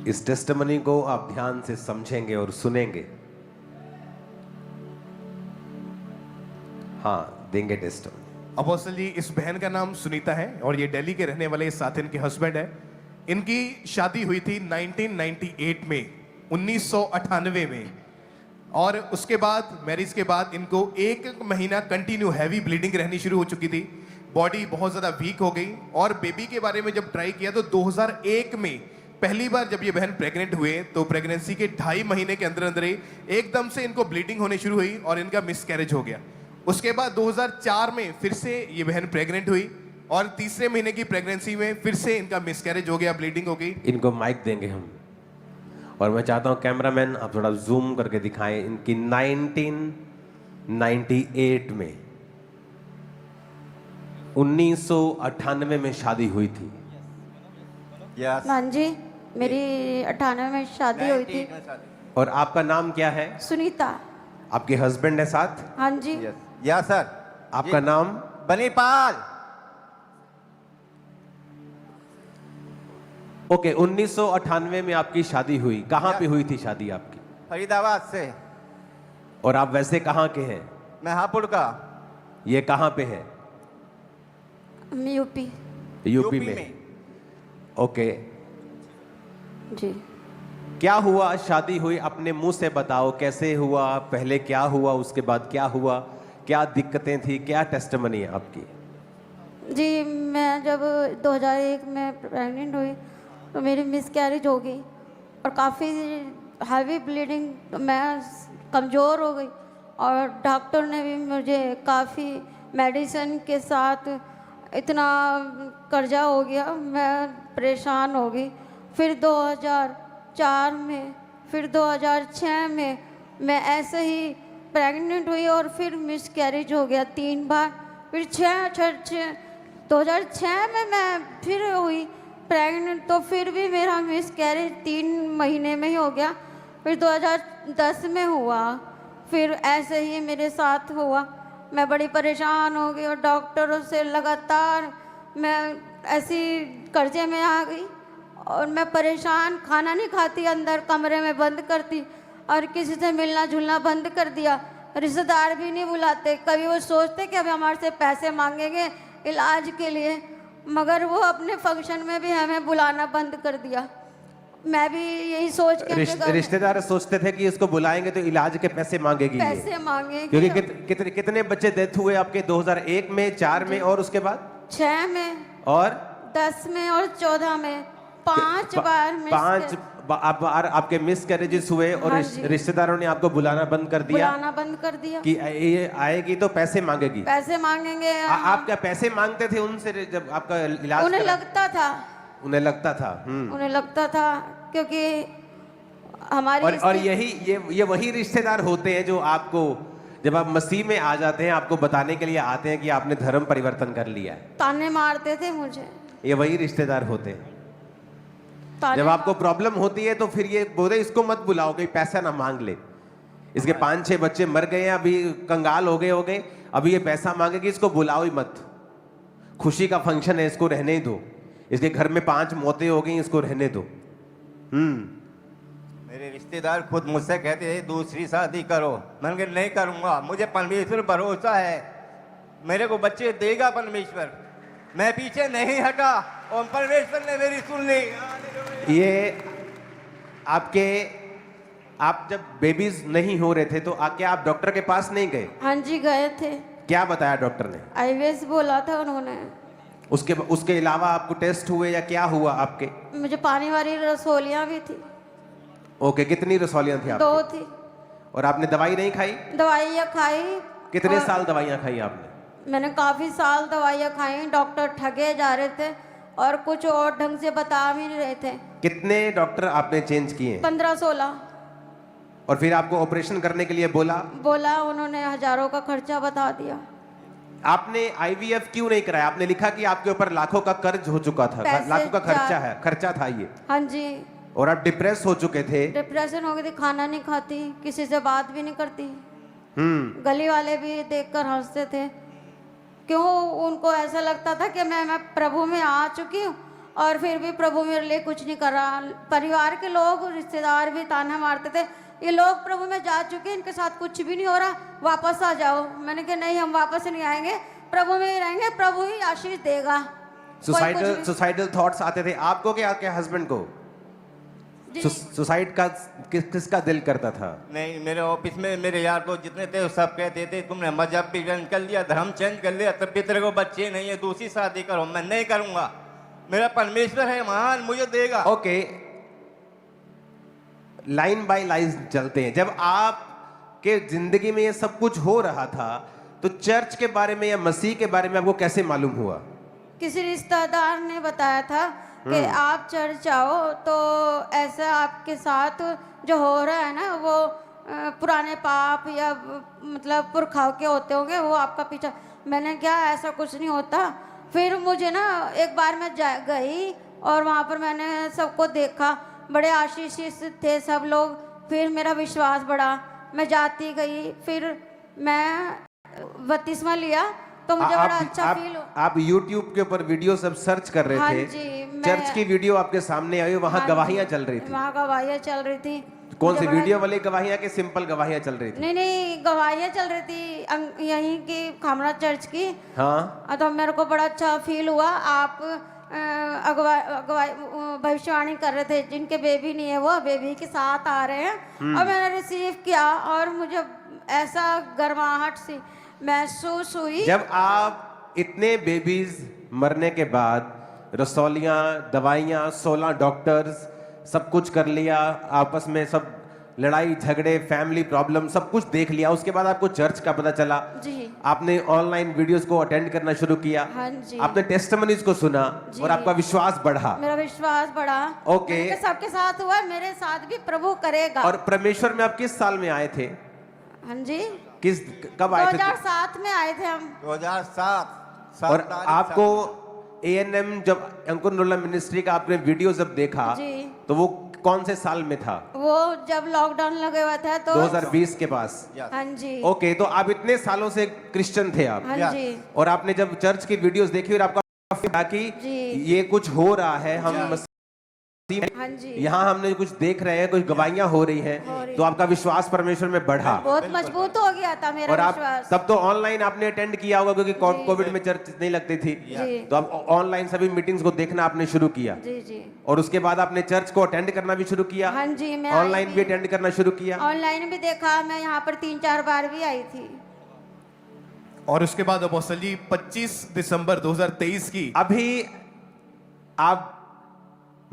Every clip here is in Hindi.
इस टेस्टमनी को आप ध्यान से समझेंगे और सुनेंगे। हाँ, देंगे टेस्टमनी। अपोस्टल जी, इस बहन का नाम सुनीता है और ये दिल्ली के रहने वाले, साथ इनके हस्बैंड है। इनकी शादी हुई थी 1998 में, 1998 में। और उसके बाद, मैरिज के बाद इनको 1 महीना कंटिन्यू हैवी ब्लीडिंग रहनी शुरू हो चुकी थी। बॉडी बहुत ज़्यादा वीक हो गई। और बेबी के बारे में जब ट्राई किया तो 2001 में पहली बार जब ये बहन प्रेग्नेंट हुए तो प्रेगनेंसी के 2.5 महीने के अंदर अंदर ही एकदम से इनको ब्लीडिंग होनी शुरू हुई और इनका मिसकैरेज हो गया। उसके बाद 2004 में फिर से ये बहन प्रेग्नेंट हुई और तीसरे महीने की प्रेगनेंसी में फिर से इनका मिसकैरेज हो गया, ब्लीडिंग हो गई। इनको माइक देंगे हम, और मैं चाहता हूं कैमरामैन आप थोड़ा जूम करके दिखाएं। इनकी 1998 में, 1998 में शादी हुई थी। यस हाँ जी, मेरी 98 में शादी हुई थी। और आपका नाम क्या है? सुनीता। आपके हस्बैंड है साथ? हाँ जी। Yes sir. आपका नाम? बनीपाल। ओके, 1998 में आपकी शादी हुई। कहाँ पे हुई थी शादी आपकी? फरीदाबाद से। और आप वैसे कहाँ के हैं? मैं हापुड़ का। ये कहाँ पे है? यूपी। यूपी में। ओके, जी। क्या हुआ? शादी हुई, अपने मुंह से बताओ कैसे हुआ, पहले क्या हुआ, उसके बाद क्या हुआ, क्या दिक्कतें थी, क्या टेस्टमनी है आपकी? जी, मैं जब 2001 में प्रेग्नेंट हुई तो मेरी मिसकैरेज हो गई और काफ़ी हैवी ब्लीडिंग, मैं कमज़ोर हो गई और डॉक्टर ने भी मुझे काफ़ी मेडिसिन के साथ, इतना कर्जा हो गया, मैं परेशान हो गई। फिर 2004 में, फिर 2006 में मैं ऐसे ही प्रेग्नेंट हुई और फिर मिसकैरेज हो गया 3 बार। फिर 2006 में मैं फिर हुई प्रेग्नेंट, तो फिर भी मेरा मिसकैरेज 3 महीने में ही हो गया। फिर 2010 में हुआ, फिर ऐसे ही मेरे साथ हुआ। मैं बड़ी परेशान हो गई और डॉक्टरों से लगातार मैं ऐसी कर्जे में आ गई और मैं परेशान, खाना नहीं खाती, अंदर कमरे में बंद करती और किसी से मिलना जुलना बंद कर दिया। रिश्तेदार भी नहीं बुलाते। कभी वो सोचते कि अब हमारे से पैसे मांगेंगे इलाज के लिए, मगर वो अपने फंक्शन में भी हमें बुलाना बंद कर दिया। मैं भी यही सोच के रिश्तेदार सोचते थे कि इसको बुलाएंगे तो इलाज के पैसे मांगेगी, पैसे मांगेगी। क्योंकि कितने बच्चे डेथ हुए आपके? 2001 में, 4 में और उसके बाद 6 में और 10 में और 14 में 5 बार 5 बार आपके मिसकैरेजेस हुए और हाँ जी। रिश्तेदारों ने आपको बुलाना बंद कर दिया, बुलाना बंद कर दिया कि ये आएगी तो पैसे मांगेगी। पैसे मांगेंगे। आप क्या पैसे मांगते थे उनसे जब आपका इलाज उन्हें करा? लगता था, उन्हें लगता था। उन्हें लगता था, क्योंकि हमारी और ये वही रिश्तेदार होते हैं जो आपको, जब आप मसीह में आ जाते हैं, आपको बताने के लिए आते हैं कि आपने धर्म परिवर्तन कर लिया है। ताने मारते थे मुझे। ये वही रिश्तेदार होते हैं। ताने जब आपको प्रॉब्लम होती है तो फिर ये बोले इसको मत बुलाओ, कोई पैसा ना मांग ले। इसके 5-6 बच्चे मर गए हैं, अभी कंगाल हो गए, अभी ये पैसा मांगेगी, इसको बुलाओ ही मत। खुशी का फंक्शन है, इसको रहने ही दो। इसके घर में 5 मौतें हो गई, इसको रहने दो। मेरे रिश्तेदार खुद मुझसे कहते हैं दूसरी शादी करो। मैंने कहा नहीं करूंगा, मुझे परमेश्वर भरोसा है, मेरे को बच्चे देगा परमेश्वर। मैं पीछे नहीं हटा और परमेश्वर ने मेरी सुन ली। ये आप जब बेबीज नहीं हो रहे थे तो क्या आप डॉक्टर के पास नहीं गए? हाँ जी, गए थे। क्या बताया डॉक्टर ने? आईवीएस बोला था उन्होंने। उसके अलावा आपको टेस्ट हुए या क्या हुआ आपके? मुझे पानी वाली रसोलियाँ भी थी। ओके, कितनी रसौलियां थी आपकी? 2 थी। और आपने दवाई नहीं खाई? दवाइयाँ खाई। कितने और साल दवाइयां खाई आपने? मैंने काफ़ी साल दवाइयाँ खाई। डॉक्टर ठगे जा रहे थे और कुछ और ढंग से बता भी नहीं रहे थे। कितने डॉक्टर आपने चेंज किए? 15-16। और फिर आपको ऑपरेशन करने के लिए बोला? उन्होंने हजारों का खर्चा बता दिया। आपने आईवीएफ क्यों नहीं कराया? आपने लिखा कि आपके ऊपर लाखों का कर्ज हो चुका था, लाखों का खर्चा था ये। हाँ जी। और आप डिप्रेस हो चुके थे। डिप्रेशन हो गई थी, खाना नहीं खाती, किसी से बात भी नहीं करती। गली वाले भी देखकर हंसते थे, क्यों उनको ऐसा लगता था कि मैं प्रभु में आ चुकी हूँ और फिर भी प्रभु मेरे लिए कुछ नहीं कर रहा। परिवार के लोग, रिश्तेदार भी ताना मारते थे, ये लोग प्रभु में जा चुके, इनके साथ कुछ भी नहीं हो रहा, वापस आ जाओ। मैंने कहा नहीं, हम वापस नहीं आएंगे, प्रभु में ही रहेंगे, प्रभु ही आशीष देगा। कोई कुछ भी- सुसाइडल थॉट्स आते थे आपको क्या आपके हस्बैंड को? जी। सुसाइड का किसका दिल करता था? नहीं, मेरे ऑफिस में मेरे यार दोस्त जितने थे वो सब कहते थे तुमने मजहब भी चेंज कर लिया, धर्म चेंज कर लिया, तब भी तेरे को बच्चे नहीं है, दूसरी शादी करो। मैं नहीं करूंगा, मेरा परमेश्वर है महान, मुझे देगा। ओके, लाइन बाय लाइन चलते हैं। जब आपके जिंदगी में ये सब कुछ हो रहा था तो चर्च के बारे में या मसीह के बारे में आपको कैसे मालूम हुआ? किसी रिश्तेदार ने बताया था कि आप चर्च आओ तो ऐसा आपके साथ जो हो रहा है ना वो पुराने पाप या मतलब पुरखाओं के होते होंगे, वो आपका पीछा। मैंने क्या, ऐसा कुछ नहीं होता। फिर मुझे ना एक बार मैं गई और वहाँ पर मैंने सबको देखा, बड़े आशीषित थे सब लोग। फिर मेरा विश्वास बढ़ा, मैं जाती गई, फिर मैं बपतिस्मा लिया तो मुझे बड़ा अच्छा फील हो। आप YouTube के ऊपर वीडियो सब सर्च कर रहे हाँ थे, जी, चर्च की वीडियो आपके सामने आई, वहाँ हाँ गवाहियाँ जी, चल रही थी। वहाँ गवाहियाँ चल रही थी। कौन मुझे सी बड़ा- वीडियो वाली गवाहियाँ के सिंपल गवाहियाँ चल रही थी? नहीं नहीं, गवाहियाँ चल रही थी यहीं की खामरा चर्च की। हाँ, तो मेरे को बड़ा अच्छा फील हुआ। आप भविष्यवाणी कर रहे थे, जिनके बेबी नहीं है वो बेबी के साथ आ रहे हैं, और मैंने रिसीव किया और मुझे ऐसा गर्माहट सी महसूस हुई। जब आप इतने बेबीज मरने के बाद, रसौलियाँ, दवाइयाँ, 16 डॉक्टर्स, सब कुछ कर लिया, आपस में सब लड़ाई झगड़े, फैमिली प्रॉब्लम सब कुछ देख लिया, उसके बाद आपको चर्च का पता चला, जी आपने ऑनलाइन वीडियोस को अटेंड करना शुरू किया, हाँ जी, आपने टेस्टिमनीज को सुना जी। और आपका विश्वास बढ़ा। मेरा विश्वास बढ़ा। ओके। मैंने कहा, सबके साथ हुआ, मेरे साथ भी प्रभु करेगा। और परमेश्वर में आप किस साल में आए थे? हाँ जी, कब आए थे? 2007 में आए थे हम। 2007 और आपको ANM जब अंकुर नोला मिनिस्ट्री का आपने वीडियो जब देखा जी। तो वो कौन से साल में था? वो जब लॉकडाउन लगे हुआ था तो 2020 के पास। हाँ जी, ओके, तो आप इतने सालों से क्रिश्चियन थे आप, हाँ Yes. जी, और आपने जब चर्च की वीडियोस देखी और आपका फील कि जी। ये कुछ हो रहा है, हम मसीह हाँ जी, यहाँ हमने कुछ देख रहे हैं, कुछ गवाहियां हो रही हैं, तो आपका विश्वास परमेश्वर में बढ़ा। बहुत मजबूत हो गया था मेरा और आप विश्वास। तब तो ऑनलाइन आपने अटेंड किया होगा क्योंकि कोविड में चर्च नहीं लगती थी, जी तो आप ऑनलाइन सभी मीटिंग्स को देखना आपने शुरू किया, जी जी, और उसके बाद आपने चर्च को अटेंड करना भी शुरू किया, हाँ जी, मैं ऑनलाइन भी अटेंड करना शुरू किया। ऑनलाइन भी देखा, मैं यहाँ पर 3-4 बार भी आई थी। और उसके बाद अपोस्टल जी 25 दिसंबर 2023 की अभी आप,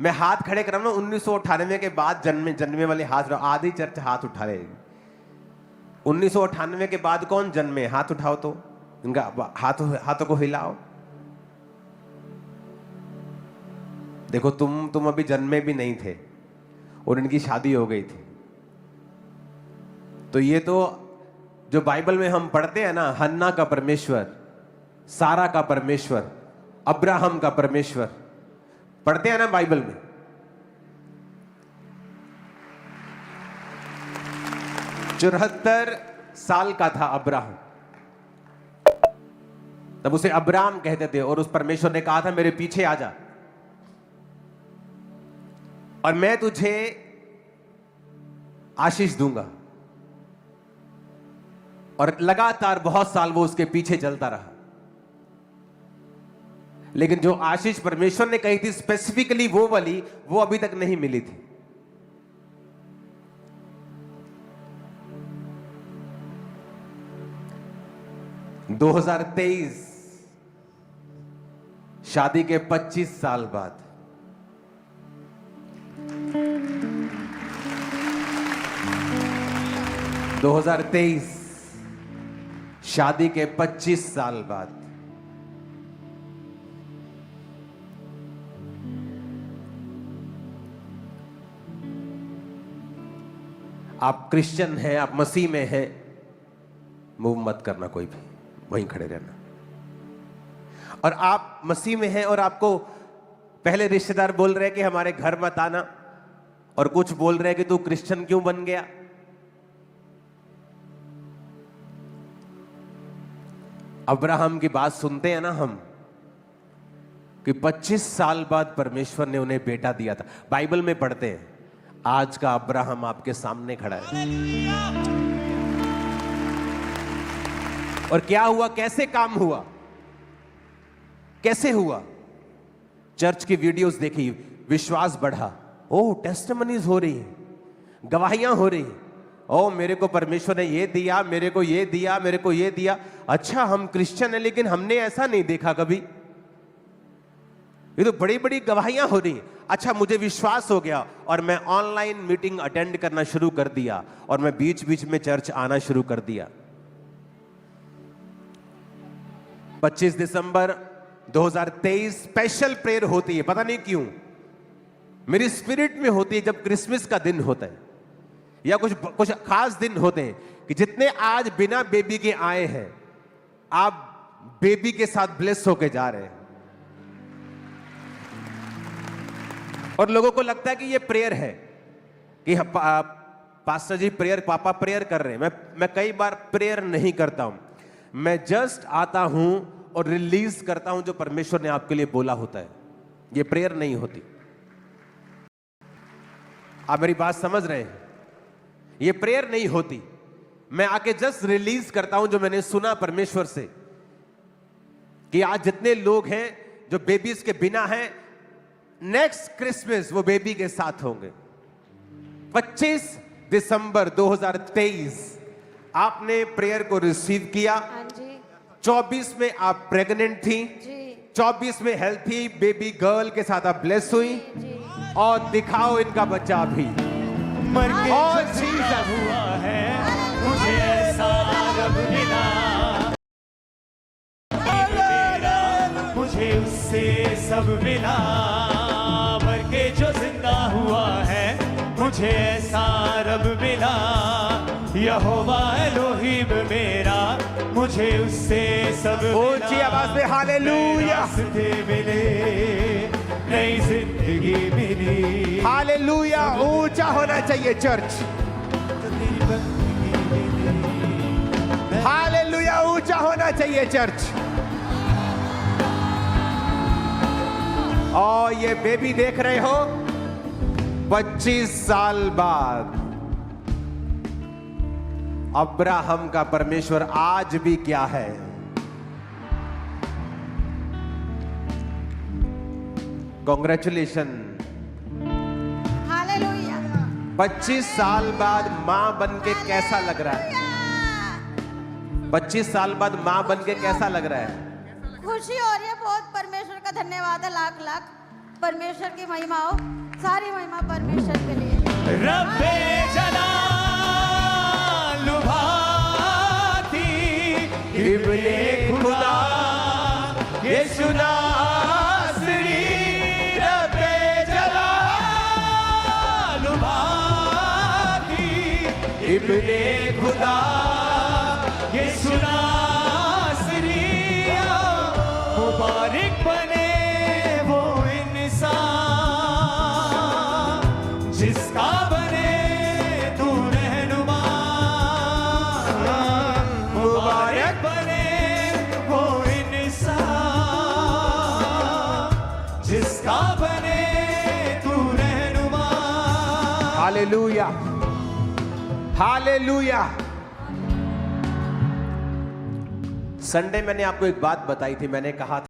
मैं हाथ खड़े कर रहा हूं, 1998 के बाद जन्मे वाले हाथ, आधी चर्च हाथ उठा रहे। 1998 के बाद कौन जन्मे? हाथ उठाओ तो, इनका हाथों को हिलाओ। देखो, तुम अभी जन्मे भी नहीं थे और इनकी शादी हो गई थी। तो ये तो जो बाइबल में हम पढ़ते हैं ना, हन्ना का परमेश्वर, सारा का परमेश्वर, अब्राहम का परमेश्वर, पढ़ते हैं ना बाइबल में। 74 साल का था अब्राहम, तब उसे अब्राम कहते थे, और उस परमेश्वर ने कहा था मेरे पीछे आ जा और मैं तुझे आशीष दूंगा। और लगातार बहुत साल वो उसके पीछे चलता रहा, लेकिन जो आशीष परमेश्वर ने कही थी स्पेसिफिकली वो वाली, वो अभी तक नहीं मिली थी। – 2023 शादी के 25 साल बाद – 2023 शादी के 25 साल बाद आप क्रिश्चियन हैं, आप मसीह में हैं, मूव मत करना कोई भी, वहीं खड़े रहना। और आप मसीह में हैं और आपको पहले रिश्तेदार बोल रहे हैं कि हमारे घर मत आना, और कुछ बोल रहे हैं कि तू क्रिश्चियन क्यों बन गया। अब्राहम की बात सुनते हैं ना हम, कि 25 साल बाद परमेश्वर ने उन्हें बेटा दिया था। बाइबल में पढ़ते हैं, आज का अब्राहम आपके सामने खड़ा है। और क्या हुआ, कैसे काम हुआ, कैसे हुआ? चर्च की वीडियोस देखी, विश्वास बढ़ा। ओह, टेस्टिमनीज हो रही हैं, गवाहियां हो रही हैं। ओह, मेरे को परमेश्वर ने ये दिया, मेरे को ये दिया, मेरे को ये दिया। अच्छा, हम क्रिश्चियन हैं लेकिन हमने ऐसा नहीं देखा कभी। ये तो बड़ी बड़ी गवाहियां हो रही हैं। अच्छा, मुझे विश्वास हो गया और मैं ऑनलाइन मीटिंग अटेंड करना शुरू कर दिया और मैं बीच बीच में चर्च आना शुरू कर दिया। 25 दिसंबर 2023 स्पेशल प्रेयर होती है, पता नहीं क्यों मेरी स्पिरिट में होती है। जब क्रिसमस का दिन होता है या कुछ खास दिन होते हैं, कि जितने आज बिना बेबी के आए हैं, आप बेबी के साथ ब्लेस होके जा रहे हैं। और लोगों को लगता है कि ये प्रेयर है, कि पास्टर जी प्रेयर, पापा प्रेयर कर रहे हैं। मैं कई बार प्रेयर नहीं करता हूं, मैं जस्ट आता हूं और रिलीज करता हूं जो परमेश्वर ने आपके लिए बोला होता है। ये प्रेयर नहीं होती। आप मेरी बात समझ रहे हैं? ये प्रेयर नहीं होती। मैं आके जस्ट रिलीज करता हूं जो मैंने सुना परमेश्वर से, कि आज जितने लोग हैं जो बेबीज के बिना हैं, नेक्स्ट क्रिसमस वो बेबी के साथ होंगे। 25 दिसंबर 2023 आपने प्रेयर को रिसीव किया। हाँ जी 24 में आप प्रेग्नेंट थी, जी 24 में हेल्थी बेबी गर्ल के साथ आप ब्लेस हुई। जी। और दिखाओ इनका बच्चा भी। मर के और जो जिंदा हुआ है, मुझे ऐसा रब मिला। मेरा मुझे उससे सब मिला। मर के जो जिंदा हुआ है, मुझे ऐसा रब मिला। यहोवा एलोहीम मेरा, मुझे उससे सब मिला। ऊंची आवाज में हालेलुया, रास्ते मिले, नई जिंदगी मिली। हालेलुया। ऊंचा होना चाहिए चर्च। हालेलुया, ऊंचा होना चाहिए चर्च। और ये बेबी देख रहे हो, 25 साल बाद अब्राहम का परमेश्वर आज भी क्या है। कॉन्ग्रेचुलेशन। हालेलुया। 25 साल बाद मां बन के कैसा लग रहा है? 25 साल बाद मां बन के कैसा लग रहा है? खुशी हो रही है बहुत। परमेश्वर का धन्यवाद है, लाख लाख। परमेश्वर की महिमा हो, सारी महिमा परमेश्वर के लिए। रब्बे जलाल लुभाती, इब्ने खुदा यीशु नासरी। रब्बे जलाल लुभाती, इब्ने खुदा यीशु नासरी। मुबारक बने वो इंसान जिसका बने तू रहनुमा। मुबारक बने वो इंसान जिसका बने तू रहनुमा। Hallelujah, hallelujah. संडे मैंने आपको एक बात बताई थी। मैंने कहा था